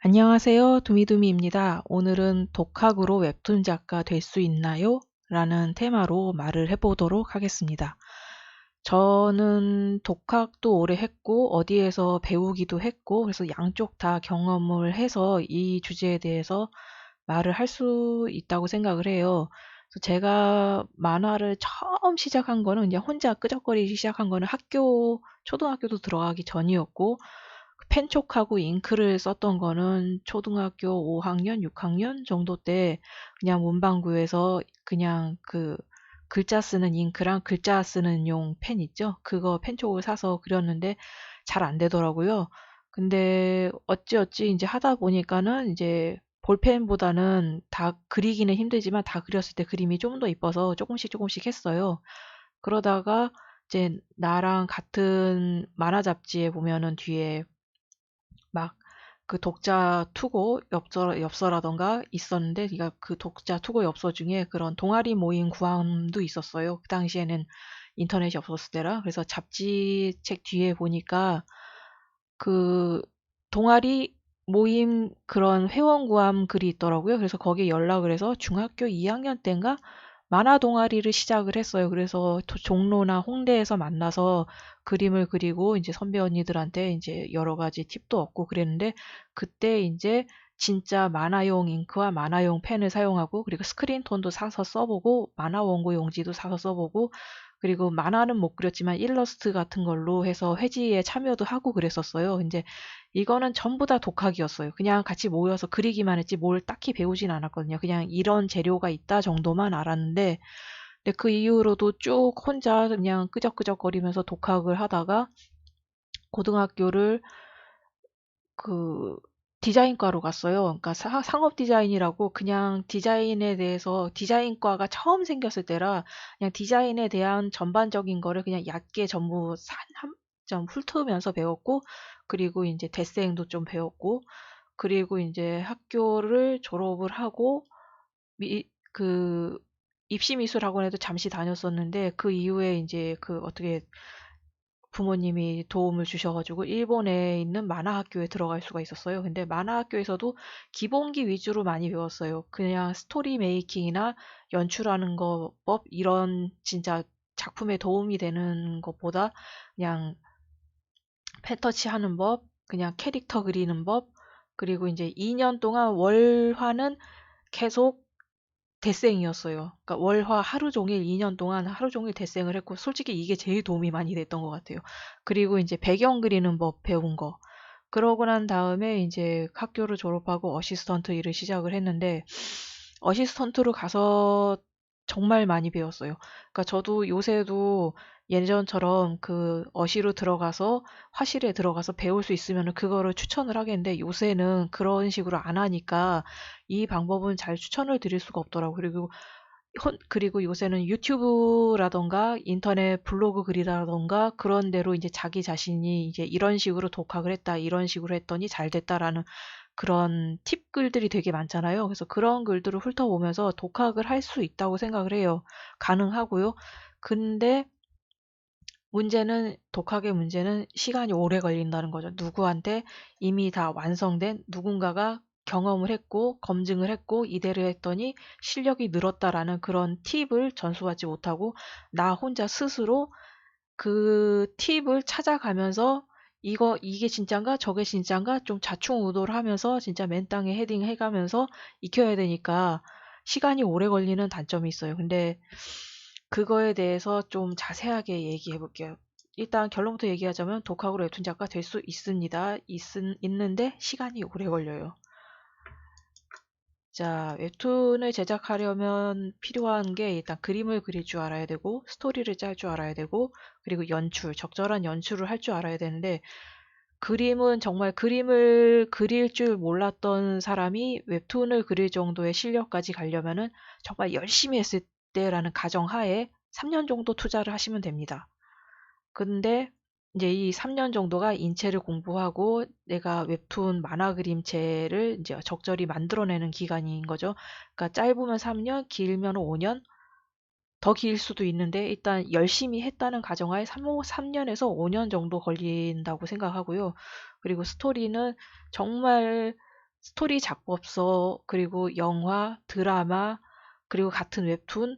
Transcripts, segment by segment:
안녕하세요. 두미두미입니다. 오늘은 독학으로 웹툰 작가 될 수 있나요? 라는 테마로 말을 해보도록 하겠습니다. 저는 독학도 오래 했고, 어디에서 배우기도 했고, 그래서 양쪽 다 경험을 해서 이 주제에 대해서 말을 할 수 있다고 생각을 해요. 그래서 제가 만화를 처음 시작한 거는 그냥 혼자 끄적거리기 시작한 거는 초등학교도 들어가기 전이었고, 펜촉하고 잉크를 썼던 거는 초등학교 5학년, 6학년 정도 때 그냥 문방구에서 그냥 그 글자 쓰는 잉크랑 글자 쓰는 용 펜 있죠? 그거 펜촉을 사서 그렸는데 잘 안 되더라고요. 근데 어찌어찌 이제 하다 보니까는 이제 볼펜보다는 다 그리기는 힘들지만 다 그렸을 때 그림이 좀 더 이뻐서 조금씩 조금씩 했어요. 그러다가 이제 나랑 같은 만화 잡지에 보면은 뒤에 막 그 독자 투고 엽서라던가 있었는데, 그 독자 투고 엽서 중에 그런 동아리 모임 구함도 있었어요. 그 당시에는 인터넷이 없었을 때라. 그래서 잡지 책 뒤에 보니까 그 동아리 모임 그런 회원 구함 글이 있더라고요. 그래서 거기에 연락을 해서 중학교 2학년 때인가 만화 동아리를 시작을 했어요. 그래서 종로나 홍대에서 만나서 그림을 그리고 이제 선배 언니들한테 이제 여러 가지 팁도 얻고 그랬는데, 그때 이제 진짜 만화용 잉크와 만화용 펜을 사용하고, 그리고 스크린톤도 사서 써보고 만화 원고 용지도 사서 써보고, 그리고 만화는 못 그렸지만 일러스트 같은 걸로 해서 회지에 참여도 하고 그랬었어요. 이제 이거는 전부 다 독학이었어요. 그냥 같이 모여서 그리기만 했지 뭘 딱히 배우진 않았거든요. 그냥 이런 재료가 있다 정도만 알았는데, 근데 그 이후로도 쭉 혼자 그냥 끄적끄적거리면서 독학을 하다가 고등학교를 그 디자인과로 갔어요. 그러니까 상업 디자인이라고, 그냥 디자인에 대해서, 디자인과가 처음 생겼을 때라 그냥 디자인에 대한 전반적인 거를 그냥 얕게 전부 좀 훑으면서 배웠고, 그리고 이제 데생도 좀 배웠고, 그리고 이제 학교를 졸업을 하고 그 입시 미술 학원에도 잠시 다녔었는데, 그 이후에 이제 그 어떻게 부모님이 도움을 주셔가지고 일본에 있는 만화 학교에 들어갈 수가 있었어요. 근데 만화 학교에서도 기본기 위주로 많이 배웠어요. 그냥 스토리 메이킹이나 연출하는 거 법 이런 진짜 작품에 도움이 되는 것보다 그냥 펜터치 하는 법, 그냥 캐릭터 그리는 법, 그리고 이제 2년 동안 월화는 계속 데생이었어요. 그러니까 월화 하루 종일 2년 동안 하루 종일 데생을 했고, 솔직히 이게 제일 도움이 많이 됐던 것 같아요. 그리고 이제 배경 그리는 법 배운 거. 그러고 난 다음에 이제 학교를 졸업하고 어시스턴트 일을 시작을 했는데, 어시스턴트로 가서 정말 많이 배웠어요. 그러니까 저도 요새도 예전처럼 그 어시로 들어가서 화실에 들어가서 배울 수 있으면 그거를 추천을 하겠는데, 요새는 그런 식으로 안 하니까 이 방법은 잘 추천을 드릴 수가 없더라고요. 그리고 요새는 유튜브라던가 인터넷 블로그 글이라던가 그런 데로 이제 자기 자신이 이제 이런 식으로 독학을 했다, 이런 식으로 했더니 잘 됐다라는 그런 팁 글들이 되게 많잖아요. 그래서 그런 글들을 훑어보면서 독학을 할 수 있다고 생각을 해요. 가능하고요. 근데 독학의 문제는 시간이 오래 걸린다는 거죠. 누구한테 이미 다 완성된 누군가가 경험을 했고, 검증을 했고, 이대로 했더니 실력이 늘었다라는 그런 팁을 전수받지 못하고, 나 혼자 스스로 그 팁을 찾아가면서 이게 진짠가? 저게 진짠가? 좀 좌충우돌 하면서 진짜 맨 땅에 헤딩 해가면서 익혀야 되니까 시간이 오래 걸리는 단점이 있어요. 근데 그거에 대해서 좀 자세하게 얘기해 볼게요. 일단 결론부터 얘기하자면 독학으로 웹툰 작가 될 수 있습니다. 있는데 시간이 오래 걸려요. 자, 웹툰을 제작하려면 필요한 게 일단 그림을 그릴 줄 알아야 되고, 스토리를 짤 줄 알아야 되고, 그리고 적절한 연출을 할 줄 알아야 되는데, 그림은 정말 그림을 그릴 줄 몰랐던 사람이 웹툰을 그릴 정도의 실력까지 가려면은 정말 열심히 했을 때라는 가정하에 3년 정도 투자를 하시면 됩니다. 근데 이제 이 3년 정도가 인체를 공부하고 내가 웹툰 만화 그림체를 이제 적절히 만들어내는 기간인 거죠. 그러니까 짧으면 3년, 길면 5년, 더 길 수도 있는데 일단 열심히 했다는 가정하에 3년에서 5년 정도 걸린다고 생각하고요. 그리고 스토리는 정말 스토리 작법서, 그리고 영화, 드라마, 그리고 같은 웹툰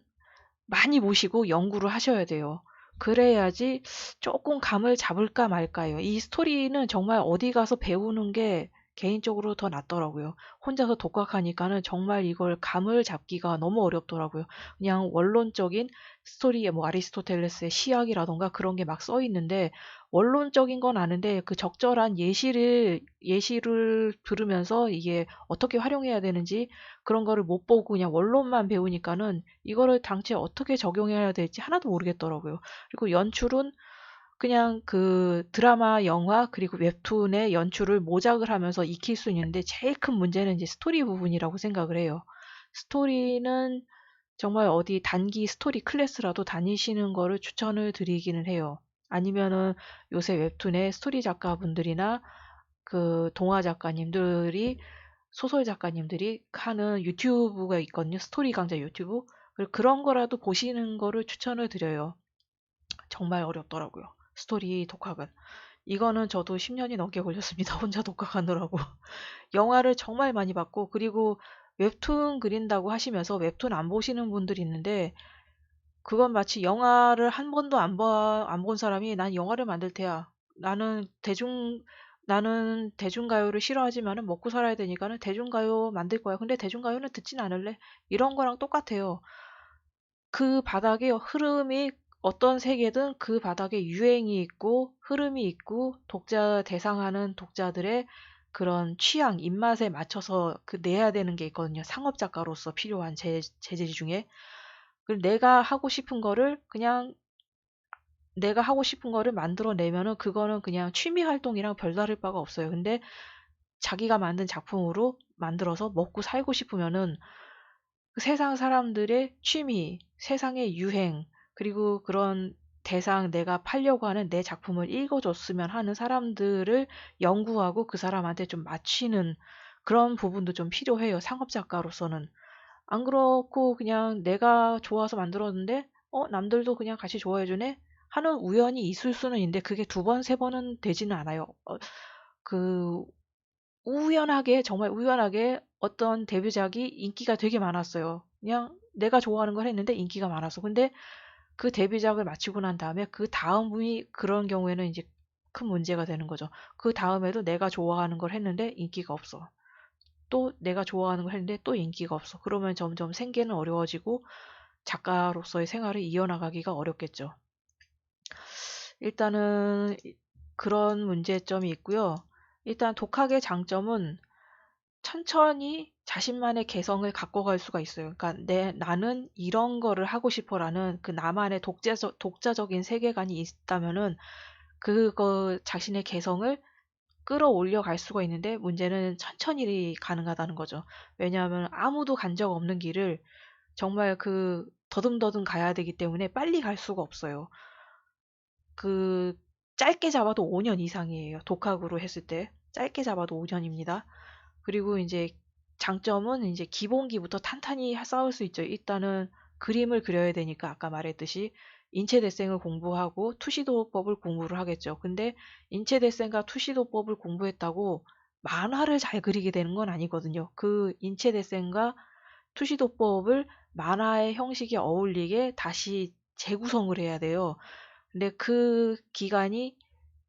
많이 보시고 연구를 하셔야 돼요. 그래야지 조금 감을 잡을까 말까요. 이 스토리는 정말 어디 가서 배우는 게 개인적으로 더 낫더라고요. 혼자서 독학하니까는 정말 이걸 감을 잡기가 너무 어렵더라고요. 그냥 원론적인 스토리에 뭐 아리스토텔레스의 시학이라던가 그런 게 막 써 있는데 원론적인 건 아는데 그 적절한 예시를 들으면서 이게 어떻게 활용해야 되는지 그런 거를 못 보고 그냥 원론만 배우니까는 이거를 당최 어떻게 적용해야 될지 하나도 모르겠더라고요. 그리고 연출은 그냥 그 드라마, 영화, 그리고 웹툰의 연출을 모작을 하면서 익힐 수 있는데 제일 큰 문제는 이제 스토리 부분이라고 생각을 해요. 스토리는 정말 어디 단기 스토리 클래스라도 다니시는 거를 추천을 드리기는 해요. 아니면은 요새 웹툰의 스토리 작가분들이나 그 동화 작가님들이 소설 작가님들이 하는 유튜브가 있거든요. 스토리 강좌 유튜브. 그런 거라도 보시는 거를 추천을 드려요. 정말 어렵더라고요. 스토리 독학은. 이거는 저도 10년이 넘게 걸렸습니다. 혼자 독학하느라고. 영화를 정말 많이 봤고, 그리고 웹툰 그린다고 하시면서 웹툰 안 보시는 분들이 있는데, 그건 마치 영화를 한 번도 안 본 사람이 난 영화를 만들 테야. 나는 대중가요를 싫어하지만은 먹고 살아야 되니까는 대중가요 만들 거야. 근데 대중가요는 듣진 않을래. 이런 거랑 똑같아요. 그 바닥에 흐름이 어떤 세계든 그 바닥에 유행이 있고 흐름이 있고 독자 대상하는 독자들의 그런 취향, 입맛에 맞춰서 그 내야 되는 게 있거든요. 상업 작가로서 필요한 재질 중에. 그리고 내가 하고 싶은 거를 만들어내면은 그거는 그냥 취미 활동이랑 별다를 바가 없어요. 근데 자기가 만든 작품으로 만들어서 먹고 살고 싶으면은 그 세상 사람들의 취미, 세상의 유행, 그리고 그런 대상 내가 팔려고 하는 내 작품을 읽어줬으면 하는 사람들을 연구하고 그 사람한테 좀 맞추는 그런 부분도 좀 필요해요. 상업 작가로서는. 안 그렇고 그냥 내가 좋아서 만들었는데 남들도 그냥 같이 좋아해 주네 하는 우연이 있을 수는 있는데 그게 두 번, 세 번은 되지는 않아요. 그 우연하게 정말 우연하게 어떤 데뷔작이 인기가 되게 많았어요. 그냥 내가 좋아하는 걸 했는데 인기가 많았어. 근데 그 데뷔작을 마치고 난 다음에 그 다음 분이 그런 경우에는 이제 큰 문제가 되는 거죠. 그 다음에도 내가 좋아하는 걸 했는데 인기가 없어. 또 내가 좋아하는 걸 했는데 또 인기가 없어. 그러면 점점 생계는 어려워지고 작가로서의 생활을 이어나가기가 어렵겠죠. 일단은 그런 문제점이 있고요. 일단 독학의 장점은 천천히 자신만의 개성을 갖고 갈 수가 있어요. 그러니까 나는 이런 거를 하고 싶어라는 그 나만의 독자적인 세계관이 있다면은 그거 자신의 개성을 끌어올려 갈 수가 있는데 문제는 천천히 가능하다는 거죠. 왜냐하면 아무도 간 적 없는 길을 정말 그 더듬더듬 가야 되기 때문에 빨리 갈 수가 없어요. 그 짧게 잡아도 5년 이상이에요. 독학으로 했을 때. 짧게 잡아도 5년입니다. 그리고 이제 장점은 이제 기본기부터 탄탄히 쌓을 수 있죠. 일단은 그림을 그려야 되니까 아까 말했듯이 인체대생을 공부하고 투시도법을 공부를 하겠죠. 근데 인체대생과 투시도법을 공부했다고 만화를 잘 그리게 되는 건 아니거든요. 그 인체대생과 투시도법을 만화의 형식에 어울리게 다시 재구성을 해야 돼요. 근데 그 기간이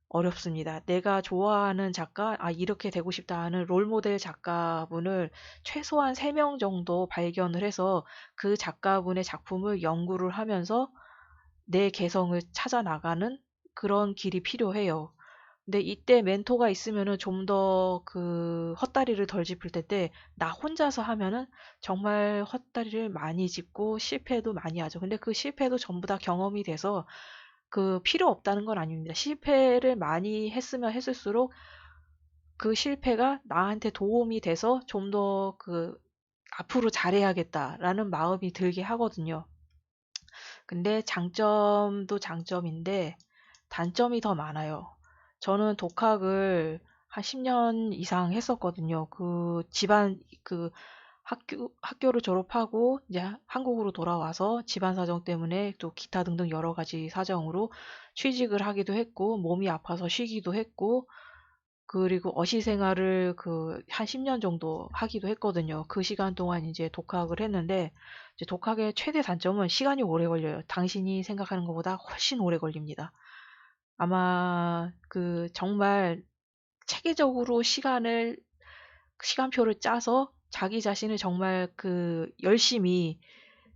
어렵습니다. 내가 좋아하는 작가, 이렇게 되고 싶다 하는 롤모델 작가분을 최소한 3명 정도 발견을 해서 그 작가분의 작품을 연구를 하면서 내 개성을 찾아 나가는 그런 길이 필요해요. 근데 이때 멘토가 있으면은 좀 더 그 헛다리를 덜 짚을 텐데 나 혼자서 하면은 정말 헛다리를 많이 짚고 실패도 많이 하죠. 근데 그 실패도 전부 다 경험이 돼서 그 필요 없다는 건 아닙니다. 실패를 많이 했으면 했을수록 그 실패가 나한테 도움이 돼서 좀 더 그 앞으로 잘해야겠다라는 마음이 들게 하거든요. 근데 장점도 장점인데 단점이 더 많아요. 저는 독학을 한 10년 이상 했었거든요. 그 학교를 졸업하고 이제 한국으로 돌아와서 집안 사정 때문에 또 기타 등등 여러 가지 사정으로 취직을 하기도 했고, 몸이 아파서 쉬기도 했고, 그리고 어시 생활을 한 10년 정도 하기도 했거든요. 그 시간 동안 이제 독학을 했는데, 이제 독학의 최대 단점은 시간이 오래 걸려요. 당신이 생각하는 것보다 훨씬 오래 걸립니다. 아마 정말 체계적으로 시간표를 짜서 자기 자신을 정말 열심히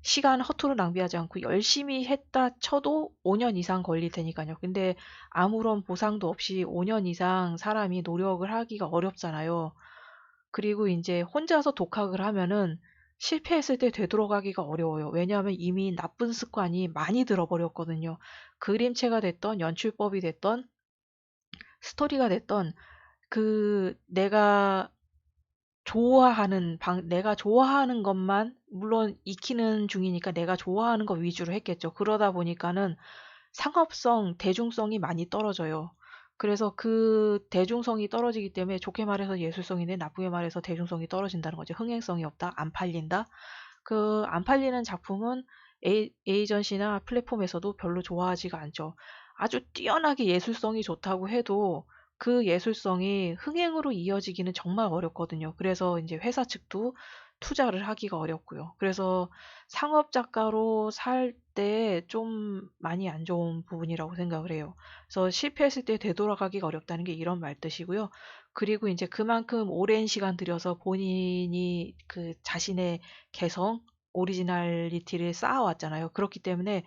시간 허투루 낭비하지 않고 열심히 했다 쳐도 5년 이상 걸릴 테니까요. 근데 아무런 보상도 없이 5년 이상 사람이 노력을 하기가 어렵잖아요. 그리고 이제 혼자서 독학을 하면은 실패했을 때 되돌아가기가 어려워요. 왜냐하면 이미 나쁜 습관이 많이 들어버렸거든요. 그림체가 됐던 연출법이 됐던 스토리가 됐던 내가 내가 좋아하는 것만, 물론 익히는 중이니까 내가 좋아하는 거 위주로 했겠죠. 그러다 보니까는 상업성, 대중성이 많이 떨어져요. 그래서 그 대중성이 떨어지기 때문에 좋게 말해서 예술성인데 나쁘게 말해서 대중성이 떨어진다는 거죠. 흥행성이 없다, 안 팔린다. 안 팔리는 작품은 에이전시나 플랫폼에서도 별로 좋아하지가 않죠. 아주 뛰어나게 예술성이 좋다고 해도 그 예술성이 흥행으로 이어지기는 정말 어렵거든요. 그래서 이제 회사 측도 투자를 하기가 어렵고요. 그래서 상업 작가로 살 때 좀 많이 안 좋은 부분이라고 생각을 해요. 그래서 실패했을 때 되돌아가기가 어렵다는 게 이런 말 뜻이고요. 그리고 이제 그만큼 오랜 시간 들여서 본인이 자신의 개성, 오리지널리티를 쌓아왔잖아요. 그렇기 때문에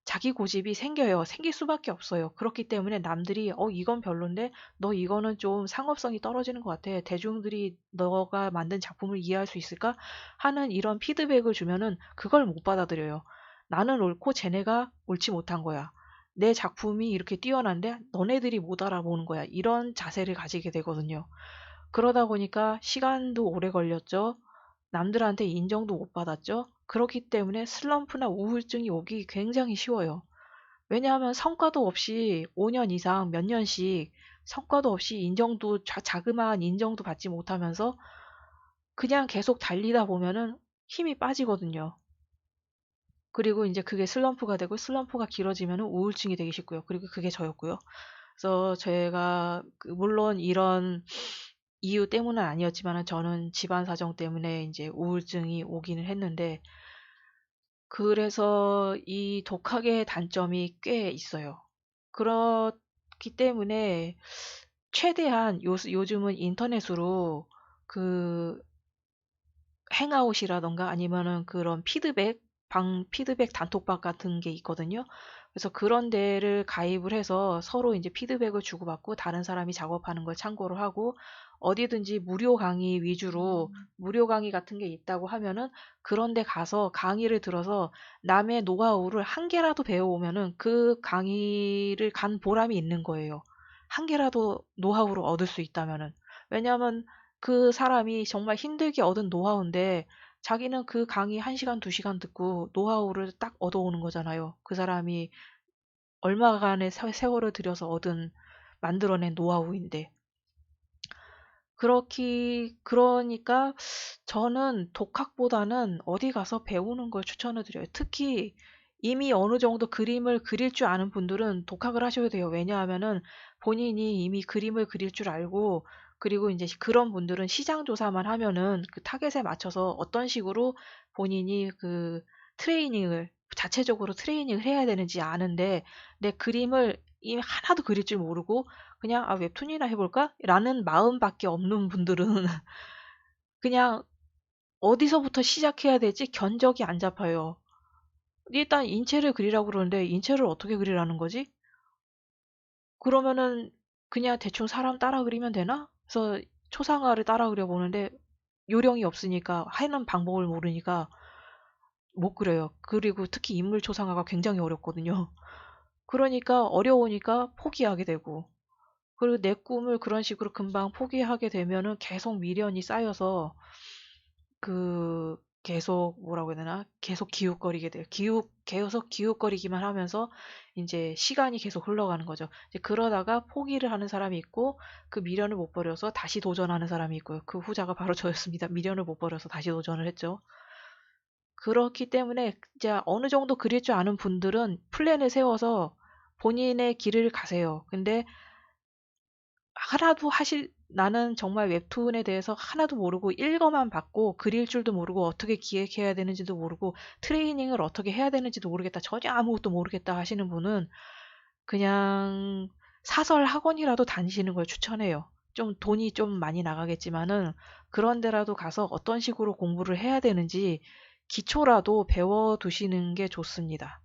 자기 고집이 생겨요. 생길 수밖에 없어요. 그렇기 때문에 남들이 이건 별론데 너 이거는 좀 상업성이 떨어지는 것 같아. 대중들이 너가 만든 작품을 이해할 수 있을까? 하는 이런 피드백을 주면은 그걸 못 받아들여요. 나는 옳고 쟤네가 옳지 못한 거야. 내 작품이 이렇게 뛰어난데 너네들이 못 알아보는 거야. 이런 자세를 가지게 되거든요. 그러다 보니까 시간도 오래 걸렸죠. 남들한테 인정도 못 받았죠. 그렇기 때문에 슬럼프나 우울증이 오기 굉장히 쉬워요. 왜냐하면 성과도 없이 5년 이상 몇 년씩 성과도 없이 자그마한 인정도 받지 못하면서 그냥 계속 달리다 보면은 힘이 빠지거든요. 그리고 이제 그게 슬럼프가 되고 슬럼프가 길어지면은 우울증이 되기 쉽고요. 그리고 그게 저였고요. 그래서 제가 물론 이런 이유 때문은 아니었지만 저는 집안 사정 때문에 이제 우울증이 오기는 했는데 그래서 이 독학의 단점이 꽤 있어요. 그렇기 때문에 최대한 요즘은 인터넷으로 그 행아웃이라던가 아니면은 그런 피드백 단톡방 같은 게 있거든요. 그래서 그런 데를 가입을 해서 서로 이제 피드백을 주고받고 다른 사람이 작업하는 걸 참고를 하고 어디든지 무료 강의 같은 게 있다고 하면은 그런 데 가서 강의를 들어서 남의 노하우를 한 개라도 배워오면은 그 강의를 간 보람이 있는 거예요. 한 개라도 노하우를 얻을 수 있다면은. 왜냐하면 그 사람이 정말 힘들게 얻은 노하우인데 자기는 그 강의 1시간, 2시간 듣고 노하우를 딱 얻어오는 거잖아요. 그 사람이 얼마간의 세월을 들여서 만들어낸 노하우인데. 그러니까 저는 독학보다는 어디 가서 배우는 걸 추천을 드려요. 특히 이미 어느 정도 그림을 그릴 줄 아는 분들은 독학을 하셔야 돼요. 왜냐하면은 본인이 이미 그림을 그릴 줄 알고 그리고 이제 그런 분들은 시장 조사만 하면은 그 타겟에 맞춰서 어떤 식으로 본인이 자체적으로 트레이닝을 해야 되는지 아는데 내 그림을 이미 하나도 그릴 줄 모르고 그냥 '아 웹툰이나 해 볼까?'라는 마음밖에 없는 분들은 그냥 어디서부터 시작해야 될지 견적이 안 잡혀요. 일단 인체를 그리라고 그러는데 인체를 어떻게 그리라는 거지? 그러면은 그냥 대충 사람 따라 그리면 되나? 그래서 초상화를 따라 그려 보는데 요령이 없으니까 하는 방법을 모르니까 못 그려요. 그리고 특히 인물 초상화가 굉장히 어렵거든요. 그러니까 어려우니까 포기하게 되고 그리고 내 꿈을 그런 식으로 금방 포기하게 되면은 계속 미련이 쌓여서 계속 뭐라고 해야 되나? 계속 기웃거리게 돼요. 계속 기웃거리기만 하면서 이제 시간이 계속 흘러가는 거죠. 이제 그러다가 포기를 하는 사람이 있고 그 미련을 못 버려서 다시 도전하는 사람이 있고요. 그 후자가 바로 저였습니다. 미련을 못 버려서 다시 도전을 했죠. 그렇기 때문에 이제 어느 정도 그릴 줄 아는 분들은 플랜을 세워서 본인의 길을 가세요. 근데 나는 정말 웹툰에 대해서 하나도 모르고 읽어만 봤고 그릴 줄도 모르고 어떻게 기획해야 되는지도 모르고 트레이닝을 어떻게 해야 되는지도 모르겠다. 전혀 아무것도 모르겠다 하시는 분은 그냥 사설 학원이라도 다니시는 걸 추천해요. 좀 돈이 좀 많이 나가겠지만은 그런 데라도 가서 어떤 식으로 공부를 해야 되는지 기초라도 배워 두시는 게 좋습니다.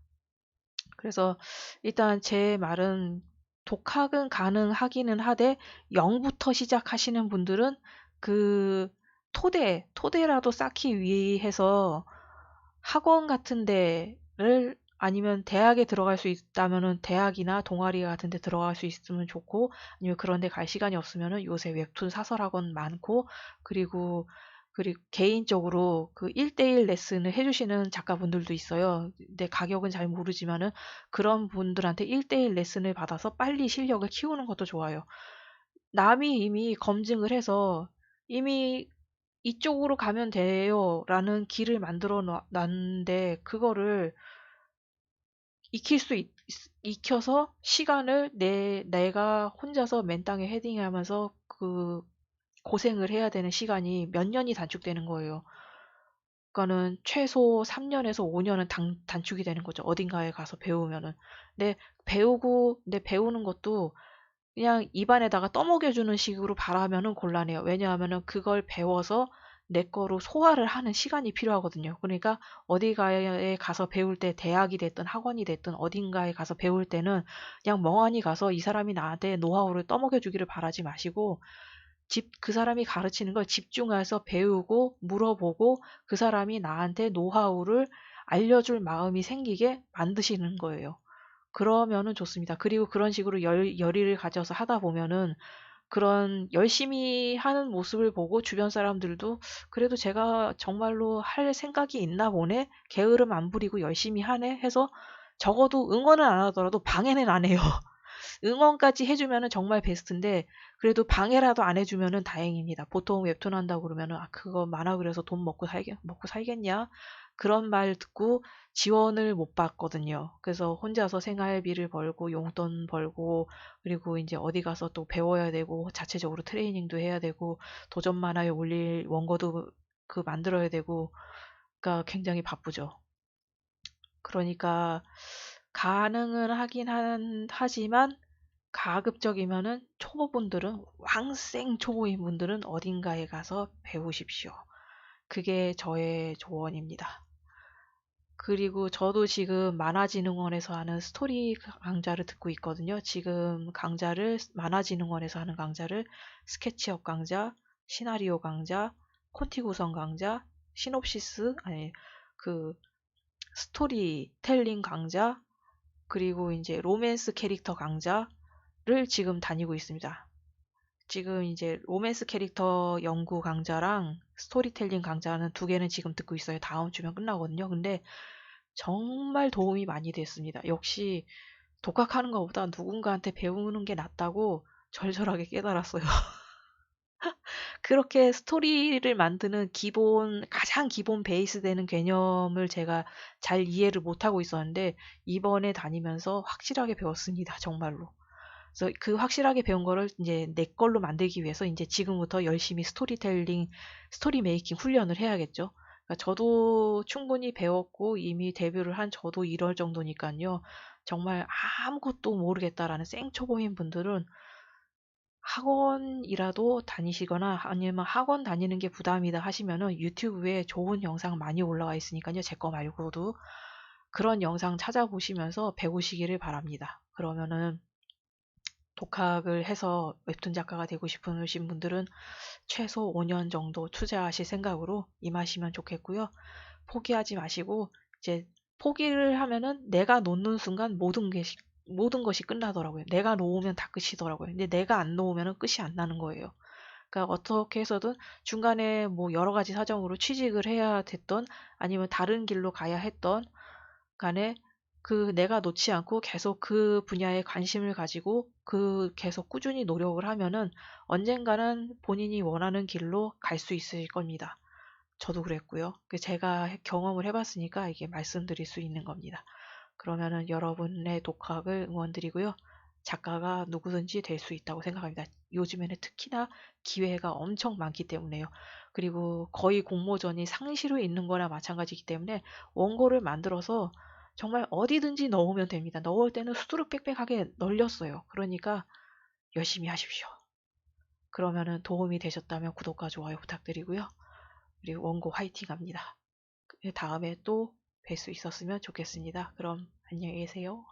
그래서 일단 제 말은 독학은 가능하기는 하되 0부터 시작하시는 분들은 그 토대라도 쌓기 위해서 학원 같은 데를 아니면 대학에 들어갈 수 있다면은 대학이나 동아리 같은 데 들어갈 수 있으면 좋고 아니면 그런 데 갈 시간이 없으면은 요새 웹툰 사설 학원 많고 그리고 개인적으로 그 1대1 레슨을 해주시는 작가분들도 있어요. 근데 가격은 잘 모르지만은 그런 분들한테 1대1 레슨을 받아서 빨리 실력을 키우는 것도 좋아요. 남이 이미 검증을 해서 이미 이쪽으로 가면 돼요 라는 길을 만들어 놨는데 그거를 익혀서 시간을 내가 혼자서 맨땅에 헤딩하면서 그 고생을 해야 되는 시간이 몇 년이 단축되는 거예요. 그러니까는 최소 3년에서 5년은 단축이 되는 거죠. 어딘가에 가서 배우면은. 근데 배우는 것도 그냥 입안에다가 떠먹여주는 식으로 바라면은 곤란해요. 왜냐하면은 그걸 배워서 내 거로 소화를 하는 시간이 필요하거든요. 그러니까 어디가에 가서 배울 때 대학이 됐든 학원이 됐든 어딘가에 가서 배울 때는 그냥 멍하니 가서 이 사람이 나한테 노하우를 떠먹여주기를 바라지 마시고 그 사람이 가르치는 걸 집중해서 배우고 물어보고 그 사람이 나한테 노하우를 알려줄 마음이 생기게 만드시는 거예요. 그러면은 좋습니다. 그리고 그런 식으로 열의를 가져서 하다 보면은 그런 열심히 하는 모습을 보고 주변 사람들도 그래도 제가 정말로 할 생각이 있나 보네? 게으름 안 부리고 열심히 하네? 해서 적어도 응원은 안 하더라도 방해는 안 해요. 응원까지 해주면은 정말 베스트인데 그래도 방해라도 안 해주면은 다행입니다. 보통 웹툰 한다고 그러면은 그거 만화 그려서 돈 먹고 살겠냐? 그런 말 듣고 지원을 못 받거든요. 그래서 혼자서 생활비를 벌고 용돈 벌고 그리고 이제 어디 가서 또 배워야 되고 자체적으로 트레이닝도 해야 되고 도전 만화에 올릴 원고도 만들어야 되고 그러니까 굉장히 바쁘죠. 그러니까 가능은 하지만 가급적이면은 초보분들은 왕생 초보인 분들은 어딘가에 가서 배우십시오. 그게 저의 조언입니다. 그리고 저도 지금 만화진흥원에서 하는 스토리 강좌를 듣고 있거든요. 지금 만화진흥원에서 하는 강좌를 스케치업 강좌, 시나리오 강좌, 콘티 구성 강좌, 시놉시스, 아니, 그, 스토리텔링 강좌, 그리고 이제 로맨스 캐릭터 강좌를 지금 다니고 있습니다. 지금 이제 로맨스 캐릭터 연구 강좌랑 스토리텔링 강좌는 두 개는 지금 듣고 있어요. 다음 주면 끝나거든요. 근데 정말 도움이 많이 됐습니다. 역시 독학하는 것보다 누군가한테 배우는 게 낫다고 절절하게 깨달았어요. 그렇게 스토리를 만드는 가장 기본 베이스 되는 개념을 제가 잘 이해를 못하고 있었는데, 이번에 다니면서 확실하게 배웠습니다. 정말로. 그래서 그 확실하게 배운 거를 이제 내 걸로 만들기 위해서 이제 지금부터 열심히 스토리 메이킹 훈련을 해야겠죠. 그러니까 저도 충분히 배웠고 이미 데뷔를 한 저도 이럴 정도니까요. 정말 아무것도 모르겠다라는 생초보인 분들은 학원이라도 다니시거나 아니면 학원 다니는 게 부담이다 하시면은 유튜브에 좋은 영상 많이 올라와 있으니까요. 제 거 말고도 그런 영상 찾아보시면서 배우시기를 바랍니다. 그러면은 독학을 해서 웹툰 작가가 되고 싶으신 분들은 최소 5년 정도 투자하실 생각으로 임하시면 좋겠고요. 포기하지 마시고 이제 포기를 하면은 내가 놓는 순간 모든 것이 끝나더라고요. 내가 놓으면 다 끝이더라고요. 근데 내가 안 놓으면 끝이 안 나는 거예요. 그러니까 어떻게 해서든 중간에 뭐 여러 가지 사정으로 취직을 해야 됐던 아니면 다른 길로 가야 했던 간에 내가 놓지 않고 계속 그 분야에 관심을 가지고 계속 꾸준히 노력을 하면은 언젠가는 본인이 원하는 길로 갈 수 있을 겁니다. 저도 그랬고요. 제가 경험을 해봤으니까 이게 말씀드릴 수 있는 겁니다. 그러면은 여러분의 독학을 응원드리고요. 작가가 누구든지 될 수 있다고 생각합니다. 요즘에는 특히나 기회가 엄청 많기 때문에요. 그리고 거의 공모전이 상시로 있는 거나 마찬가지이기 때문에 원고를 만들어서 정말 어디든지 넣으면 됩니다. 넣을 때는 수두룩 빽빽하게 널렸어요. 그러니까 열심히 하십시오. 그러면은 도움이 되셨다면 구독과 좋아요 부탁드리고요. 그리고 원고 화이팅 합니다. 다음에 또 뵐 수 있었으면 좋겠습니다. 그럼 안녕히 계세요.